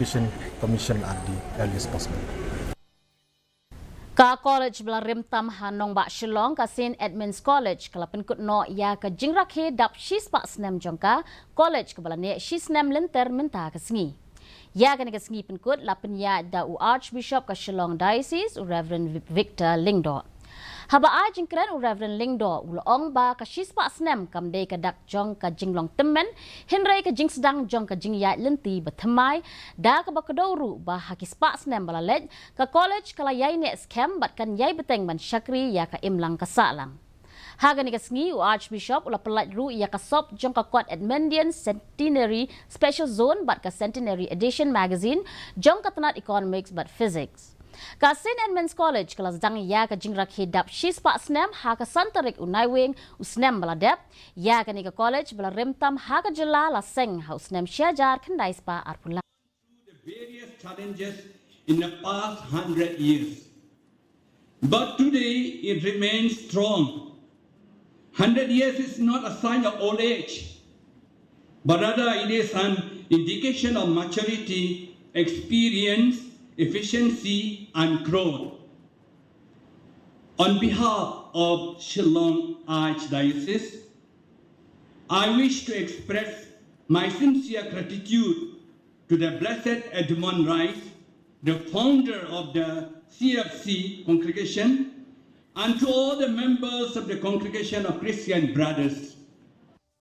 Commission at the earliest possible. Ka college bela rimtam hanong ba Shillong ka St. Edmund'S College kala Pynkut no ya ka Jingrakhe dap Spah Snem jongka college ka bela ne Snem lenter minta ka singi. Ya ka ne ka singi Pynkut lapen ya da Archbishop ka Shillong Diocese Reverend Victor Lingdo. Haba a jingkren Reverend Lingdo ulong ba ka Spah Snem kam de ka dak jong ka jinglong temen hinrai ka jing sedang jong ka jing ya lenti bathamai da ka bakadoru ba ha Spah Snem balalej ka college kala yai ne scam bat kan yai beteng ban syakri ya ka imlang ka salang. Haga ni ka singi Archbishop ula pelat ru ya ka sop jong ka kwat Edmund'S Centenary Special Zone bat ka Centenary Edition magazine jong ka tanat economics bat physics. Ka St. Edmund'S College kelas dang ya ka Jingrakhe dap Spah Snem ha ka santarik unaiwing usnem baladep ya ka ni ka college bala rimtam ha ka jela la seng ha usnem syajar kendai Spah arpula. The various challenges in the past 100 years, but today it remains strong. 100 years is not a sign of old age, but rather it is an indication of maturity, experience, efficiency and growth. On behalf of Shillong Archdiocese, I wish to express my sincere gratitude to the Blessed Edmund'S, the founder of the CFC congregation, and to all the members of the Congregation of Christian Brothers